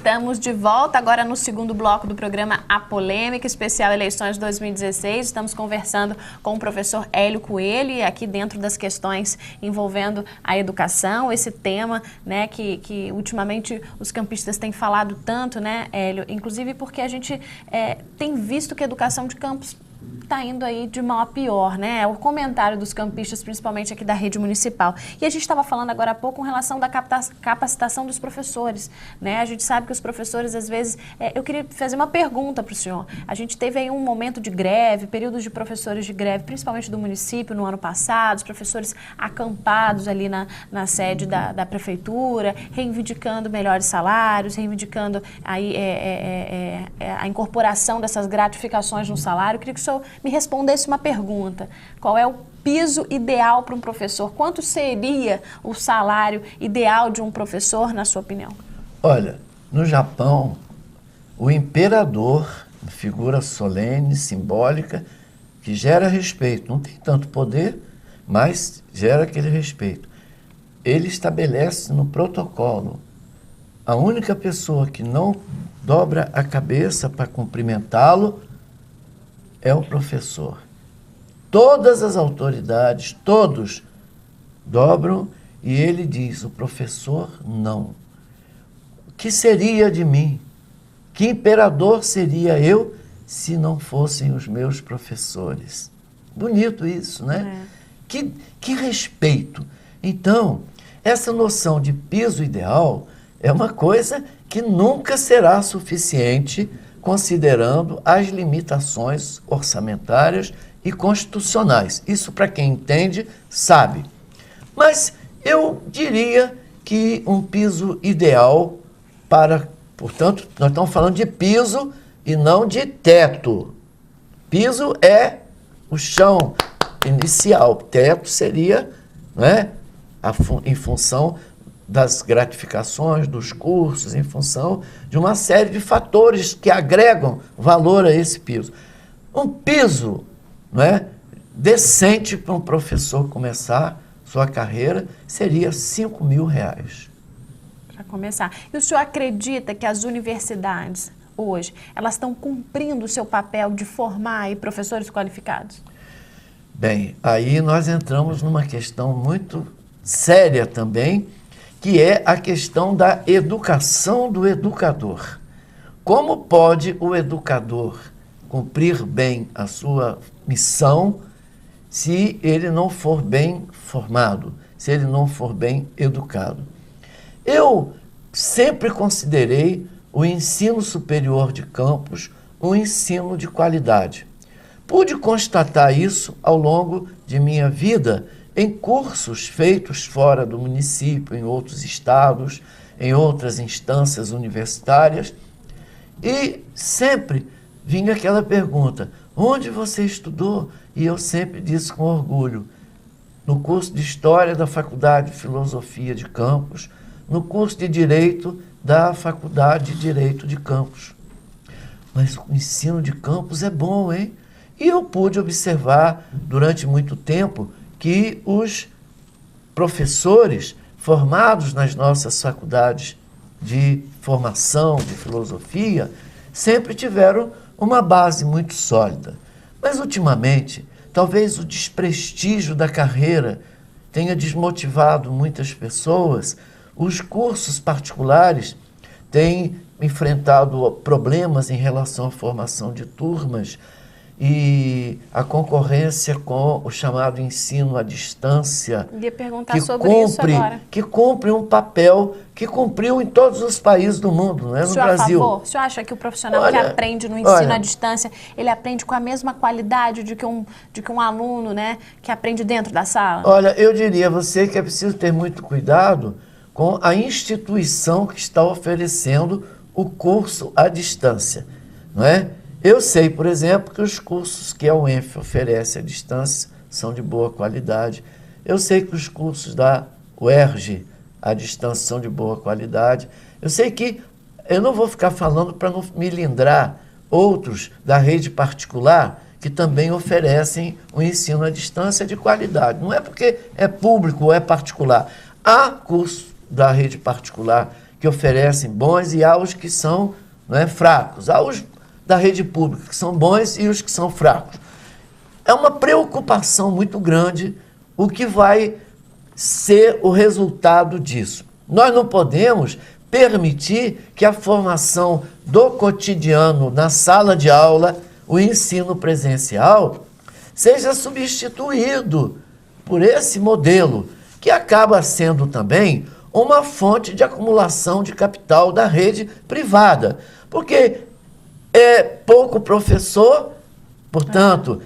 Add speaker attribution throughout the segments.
Speaker 1: Estamos de volta agora no segundo bloco do programa A Polêmica, especial Eleições 2016. Estamos conversando com o professor Hélio Coelho e aqui dentro das questões envolvendo a educação, esse tema, né, que ultimamente os campistas têm falado tanto, né, Hélio? Inclusive porque a gente tem visto que a educação de campos está indo aí de mal a pior, né? O comentário dos campistas, principalmente aqui da rede municipal. E a gente estava falando agora há pouco com relação da capacitação dos professores, né? A gente sabe que os professores, às vezes... eu queria fazer uma pergunta para o senhor. A gente teve aí um momento de greve, períodos de professores de greve, principalmente do município no ano passado, os professores acampados ali na sede da prefeitura, reivindicando melhores salários, reivindicando aí, a incorporação dessas gratificações no salário. Eu queria que o senhor me respondesse uma pergunta. Qual é o piso ideal para um professor? Quanto seria o salário ideal de um professor, na sua opinião?
Speaker 2: Olha, no Japão, o imperador, figura solene, simbólica, que gera respeito, não tem tanto poder, mas gera aquele respeito. Ele estabelece no protocolo a única pessoa que não dobra a cabeça para cumprimentá-lo é o professor. Todas as autoridades, todos dobram e ele diz, o professor não. O que seria de mim? Que imperador seria eu se não fossem os meus professores? Bonito isso, né? Que respeito. Então, essa noção de piso ideal é uma coisa que nunca será suficiente considerando as limitações orçamentárias e constitucionais. Isso, para quem entende, sabe. Mas eu diria que um piso ideal para... Portanto, nós estamos falando de piso e não de teto. Piso é o chão inicial. Teto seria, né, em função das gratificações, dos cursos, em função de uma série de fatores que agregam valor a esse piso. Um piso, não é, decente para um professor começar sua carreira seria R$5.000.
Speaker 1: Para começar. E o senhor acredita que as universidades, hoje, elas estão cumprindo o seu papel de formar aí professores qualificados?
Speaker 2: Bem, aí nós entramos numa questão muito séria também, que é a questão da educação do educador. Como pode o educador cumprir bem a sua missão se ele não for bem formado, se ele não for bem educado? Eu sempre considerei o ensino superior de campus um ensino de qualidade. Pude constatar isso ao longo de minha vida em cursos feitos fora do município, em outros estados, em outras instâncias universitárias, e sempre vinha aquela pergunta, onde você estudou? E eu sempre disse com orgulho, no curso de História da Faculdade de Filosofia de Campos, no curso de Direito da Faculdade de Direito de Campos. Mas o ensino de campus é bom, hein? E eu pude observar durante muito tempo que os professores formados nas nossas faculdades de formação, de filosofia, sempre tiveram uma base muito sólida. Mas, ultimamente, talvez o desprestígio da carreira tenha desmotivado muitas pessoas. Os cursos particulares têm enfrentado problemas em relação à formação de turmas, e a concorrência com o chamado ensino à distância,
Speaker 1: ia perguntar sobre isso agora.
Speaker 2: Que cumpre um papel que cumpriu em todos os países do mundo, não é? No Brasil.
Speaker 1: A favor? O senhor acha que o profissional que aprende no ensino à distância, ele aprende com a mesma qualidade de que um aluno, né, que aprende dentro da sala?
Speaker 2: Olha, eu diria a você que é preciso ter muito cuidado com a instituição que está oferecendo o curso à distância, não é? Eu sei, por exemplo, que os cursos que a UENF oferece à distância são de boa qualidade. Eu sei que os cursos da UERJ à distância são de boa qualidade. Eu sei que, eu não vou ficar falando para não me lindrar, outros da rede particular que também oferecem um ensino à distância de qualidade. Não é porque é público ou é particular. Há cursos da rede particular que oferecem bons e há os que são, não é, fracos. Há os da rede pública que são bons e os que são fracos. É uma preocupação muito grande o que vai ser o resultado disso. Nós não podemos permitir que a formação do cotidiano na sala de aula, o ensino presencial, seja substituído por esse modelo, que acaba sendo também uma fonte de acumulação de capital da rede privada. Porque é pouco professor, portanto,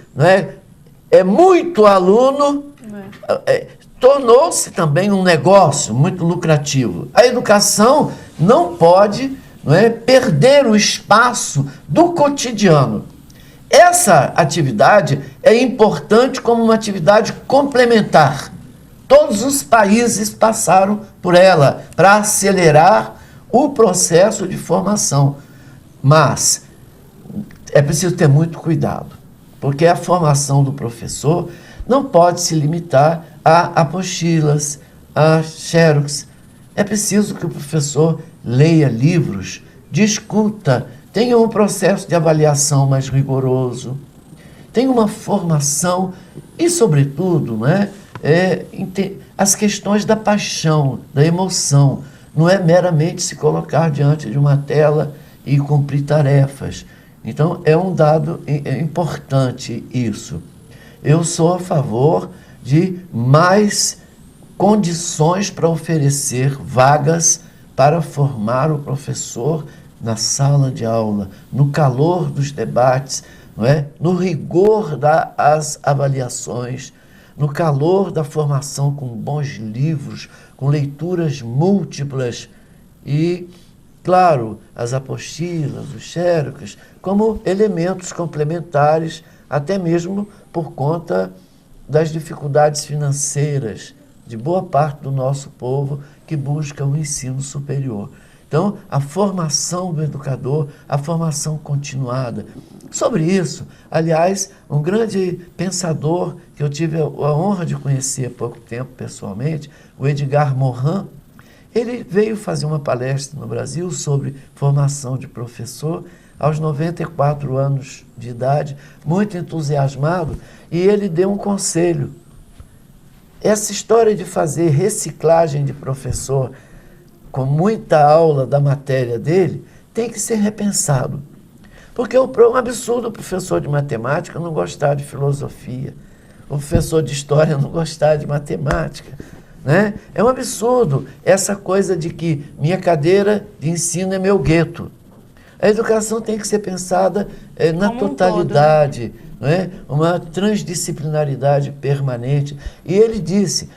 Speaker 2: é muito aluno, tornou-se também um negócio muito lucrativo. A educação não pode perder o espaço do cotidiano. Essa atividade é importante como uma atividade complementar. Todos os países passaram por ela para acelerar o processo de formação. Mas é preciso ter muito cuidado, porque a formação do professor não pode se limitar a apostilas, a xerox. É preciso que o professor leia livros, discuta, tenha um processo de avaliação mais rigoroso, tenha uma formação e, sobretudo, as questões da paixão, da emoção. Não é meramente se colocar diante de uma tela e cumprir tarefas. Então, é um dado importante isso. Eu sou a favor de mais condições para oferecer vagas para formar o professor na sala de aula, no calor dos debates, no rigor das avaliações, no calor da formação com bons livros, com leituras múltiplas e, claro, as apostilas, os xerox, como elementos complementares, até mesmo por conta das dificuldades financeiras de boa parte do nosso povo que busca o ensino superior. Então, a formação do educador, a formação continuada. Sobre isso, aliás, um grande pensador que eu tive a honra de conhecer há pouco tempo pessoalmente, o Edgar Morin, ele veio fazer uma palestra no Brasil sobre formação de professor aos 94 anos de idade, muito entusiasmado, e ele deu um conselho. Essa história de fazer reciclagem de professor com muita aula da matéria dele tem que ser repensado. Porque é um absurdo o professor de matemática não gostar de filosofia, o professor de história não gostar de matemática. É um absurdo essa coisa de que minha cadeira de ensino é meu gueto. A educação tem que ser pensada na totalidade, uma transdisciplinaridade permanente. E ele disse,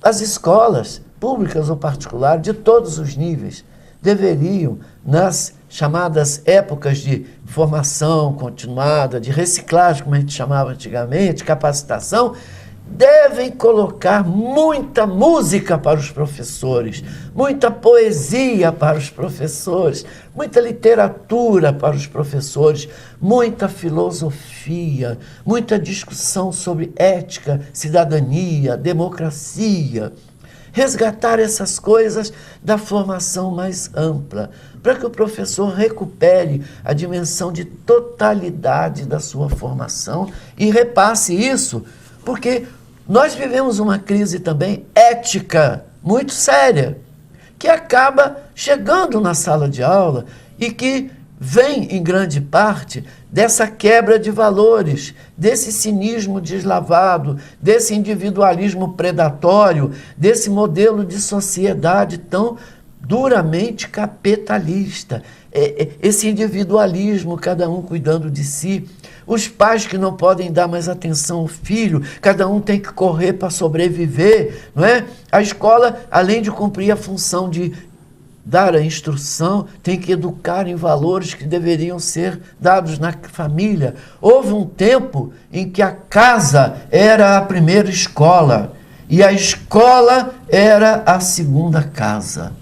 Speaker 2: as escolas, públicas ou particulares, de todos os níveis, deveriam, nas chamadas épocas de formação continuada, de reciclagem, como a gente chamava antigamente, capacitação, devem colocar muita música para os professores, muita poesia para os professores, muita literatura para os professores, muita filosofia, muita discussão sobre ética, cidadania, democracia. Resgatar essas coisas da formação mais ampla, para que o professor recupere a dimensão de totalidade da sua formação e repasse isso, porque nós vivemos uma crise também ética muito séria, que acaba chegando na sala de aula e que vem, em grande parte, dessa quebra de valores, desse cinismo deslavado, desse individualismo predatório, desse modelo de sociedade tão duramente capitalista. Esse individualismo, cada um cuidando de si, os pais que não podem dar mais atenção ao filho, cada um tem que correr para sobreviver, não é? A escola, além de cumprir a função de dar a instrução, tem que educar em valores que deveriam ser dados na família. Houve um tempo em que a casa era a primeira escola e a escola era a segunda casa.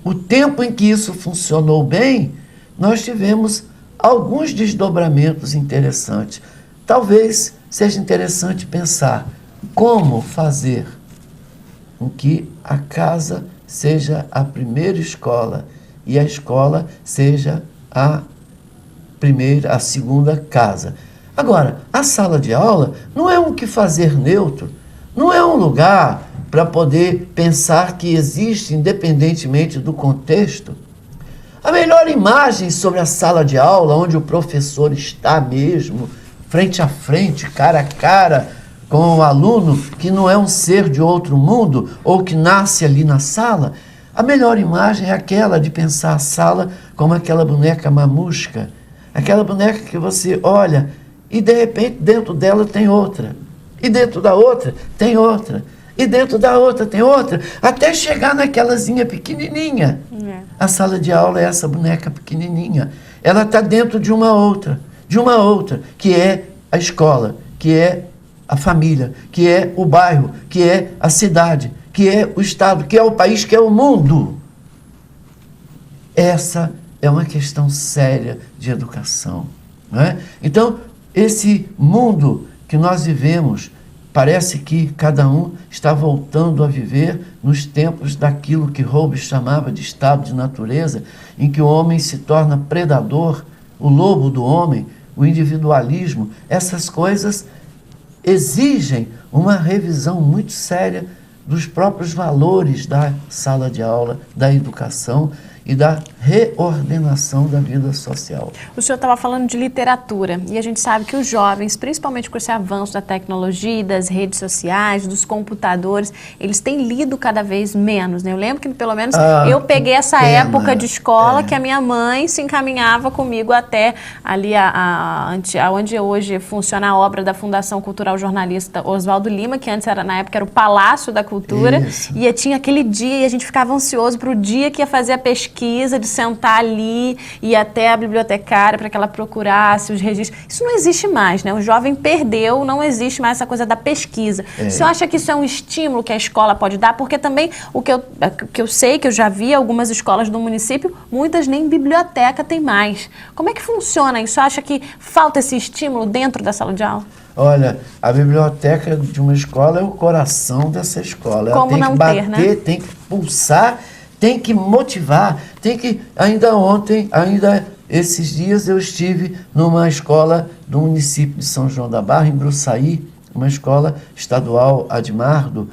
Speaker 2: O tempo em que isso funcionou bem, nós tivemos alguns desdobramentos interessantes. Talvez seja interessante pensar como fazer com que a casa seja a primeira escola e a escola seja a segunda casa. Agora, a sala de aula não é um que fazer neutro, não é um lugar para poder pensar que existe, independentemente do contexto. A melhor imagem sobre a sala de aula, onde o professor está mesmo, frente a frente, cara a cara, com o aluno que não é um ser de outro mundo ou que nasce ali na sala, a melhor imagem é aquela de pensar a sala como aquela boneca mamusca, aquela boneca que você olha e de repente dentro dela tem outra, e dentro da outra tem outra, e dentro da outra tem outra, até chegar naquelazinha pequenininha. A sala de aula é essa boneca pequenininha. Ela está dentro de uma outra, que é a escola, que é a família, que é o bairro, que é a cidade, que é o estado, que é o país, que é o mundo. Essa é uma questão séria de educação, não é? Então, esse mundo que nós vivemos, parece que cada um está voltando a viver nos tempos daquilo que Hobbes chamava de estado de natureza, em que o homem se torna predador, o lobo do homem, o individualismo. Essas coisas exigem uma revisão muito séria dos próprios valores da sala de aula, da educação e da reordenação da vida social.
Speaker 1: O senhor estava falando de literatura e a gente sabe que os jovens, principalmente com esse avanço da tecnologia, das redes sociais, dos computadores, eles têm lido cada vez menos, né? Eu lembro que pelo menos eu peguei essa época de escola que a minha mãe se encaminhava comigo até ali onde hoje funciona a obra da Fundação Cultural Jornalista Oswaldo Lima, que antes na época era o Palácio da Cultura. Isso. E tinha aquele dia e a gente ficava ansioso para o dia que ia fazer a pesquisa, de sentar ali e ir até a bibliotecária para que ela procurasse os registros. Isso não existe mais, né? O jovem perdeu, não existe mais essa coisa da pesquisa. O senhor acha que isso é um estímulo que a escola pode dar? Porque também o que eu sei, que eu já vi algumas escolas do município, muitas nem biblioteca tem mais. Como é que funciona isso? O senhor acha que falta esse estímulo dentro da sala de aula?
Speaker 2: Olha, a biblioteca de uma escola é o coração dessa escola. Ela tem que bater, né? Tem que pulsar, tem que motivar, tem que... Ainda esses dias eu estive numa escola do município de São João da Barra, em Bruçaí, uma escola estadual, Admardo,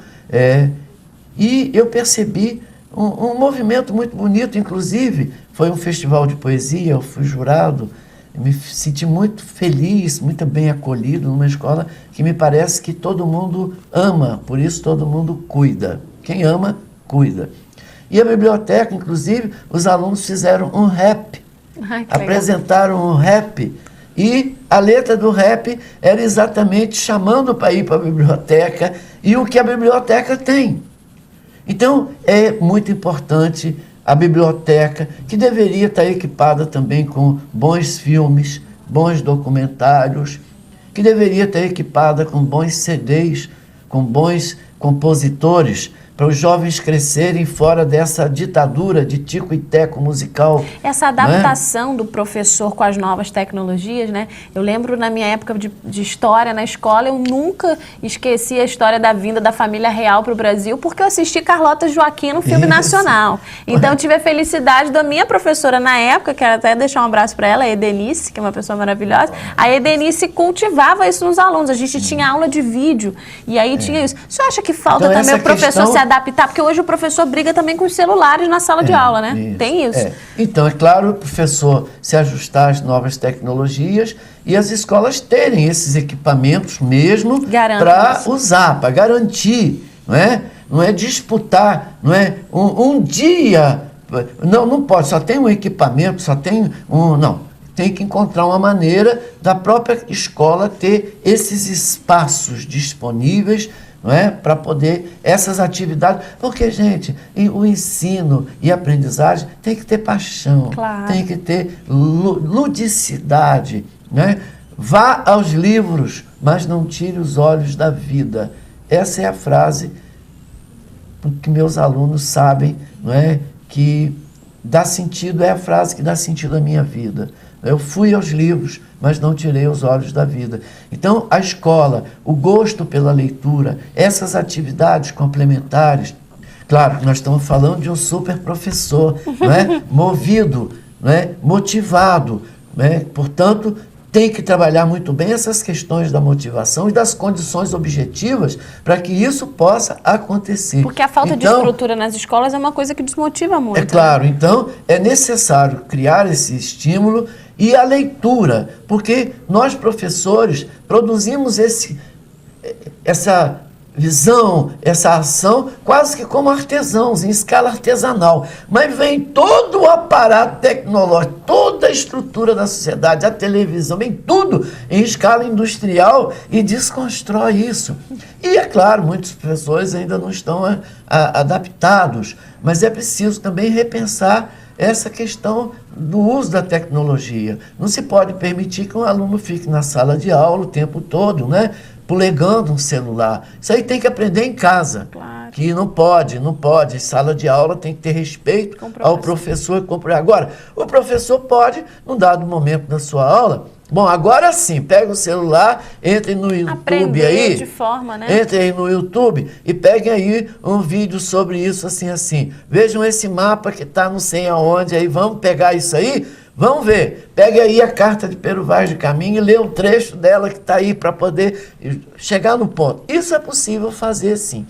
Speaker 2: e eu percebi um movimento muito bonito, inclusive foi um festival de poesia, eu fui jurado, me senti muito feliz, muito bem acolhido numa escola que me parece que todo mundo ama, por isso todo mundo cuida. Quem ama, cuida. E a biblioteca, inclusive, os alunos fizeram um rap, apresentaram um rap, e a letra do rap era exatamente chamando para ir para a biblioteca e o que a biblioteca tem. Então, é muito importante a biblioteca, que deveria estar equipada também com bons filmes, bons documentários, que deveria estar equipada com bons CDs, com bons compositores, para os jovens crescerem fora dessa ditadura de tico e teco musical.
Speaker 1: Essa adaptação do professor com as novas tecnologias, né? Eu lembro na minha época de história na escola, eu nunca esqueci a história da vinda da família real para o Brasil, porque eu assisti Carlota Joaquim no filme nacional. Então eu tive a felicidade da minha professora na época, quero até deixar um abraço para ela, a Edenice, que é uma pessoa maravilhosa. A Edenice cultivava isso nos alunos, a gente tinha aula de vídeo, e aí tinha isso. O senhor acha que falta então, também o professor se adaptar? Porque hoje o professor briga também com os celulares na sala de aula, né? Isso. Tem isso.
Speaker 2: Então, é claro, o professor se ajustar às novas tecnologias e as escolas terem esses equipamentos mesmo para usar, para garantir, não é? Não é disputar, não é? Um dia, não pode, só tem um equipamento, só tem não. Tem que encontrar uma maneira da própria escola ter esses espaços disponíveis, não é? Para poder essas atividades, porque, gente, o ensino e a aprendizagem tem que ter paixão, tem que ter ludicidade, né? Vá aos livros, mas não tire os olhos da vida. Essa é a frase que meus alunos sabem, não é? Que dá sentido, é a frase que dá sentido à minha vida. Eu fui aos livros, mas não tirei os olhos da vida. Então, a escola, o gosto pela leitura, essas atividades complementares. Claro que nós estamos falando de um super professor, não é? Movido, não é? Motivado, não é? Portanto, tem que trabalhar muito bem essas questões da motivação e das condições objetivas para que isso possa acontecer.
Speaker 1: Porque a falta de estrutura nas escolas é uma coisa que desmotiva muito.
Speaker 2: É claro, né? Então é necessário criar esse estímulo e a leitura, porque nós professores produzimos essa visão, essa ação, quase que como artesãos, em escala artesanal. Mas vem todo o aparato tecnológico, toda a estrutura da sociedade, a televisão, vem tudo em escala industrial e desconstrói isso. E, é claro, muitos professores ainda não estão adaptados, mas é preciso também repensar essa questão do uso da tecnologia. Não se pode permitir que um aluno fique na sala de aula o tempo todo, né? Polegando um celular. Isso aí tem que aprender em casa.
Speaker 1: Claro.
Speaker 2: Que não pode. Sala de aula tem que ter respeito ao professor. Agora, o professor pode, num dado momento da sua aula, bom, agora sim, pega o celular, entre no YouTube
Speaker 1: aprender
Speaker 2: aí.
Speaker 1: De forma, né?
Speaker 2: Entre aí no YouTube e peguem aí um vídeo sobre isso, assim. Vejam esse mapa que está não sei aonde aí, vamos pegar isso aí. Vamos ver, pegue aí a carta de Pero Vaz de Caminha e lê um trecho dela que está aí para poder chegar no ponto. Isso é possível fazer sim.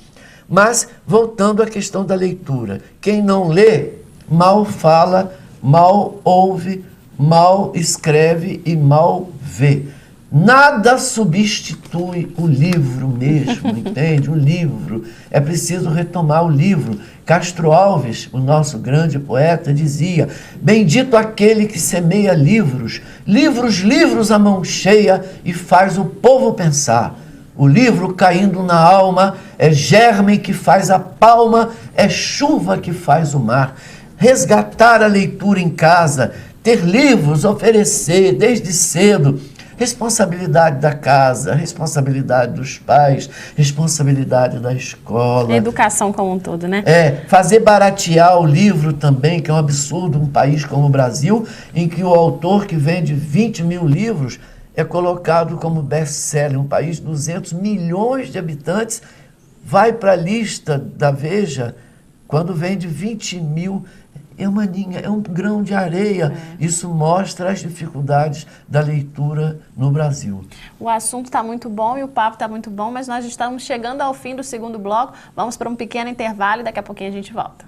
Speaker 2: Mas, voltando à questão da leitura, quem não lê, mal fala, mal ouve, mal escreve e mal vê. Nada substitui o livro mesmo, entende? O livro. É preciso retomar o livro. Castro Alves, o nosso grande poeta, dizia: bendito aquele que semeia livros, livros a mão cheia e faz o povo pensar. O livro caindo na alma é germe que faz a palma, é chuva que faz o mar. Resgatar a leitura em casa, ter livros, oferecer desde cedo. Responsabilidade da casa, responsabilidade dos pais, responsabilidade da escola.
Speaker 1: Educação como um todo, né?
Speaker 2: Fazer baratear o livro também, que é um absurdo um país como o Brasil, em que o autor que vende 20 mil livros é colocado como best-seller. Um país de 200 milhões de habitantes vai para a lista da Veja quando vende 20 mil. É um grão de areia. Isso mostra as dificuldades da leitura no Brasil.
Speaker 1: O assunto está muito bom e o papo está muito bom, mas nós estamos chegando ao fim do segundo bloco. Vamos para um pequeno intervalo e daqui a pouquinho a gente volta.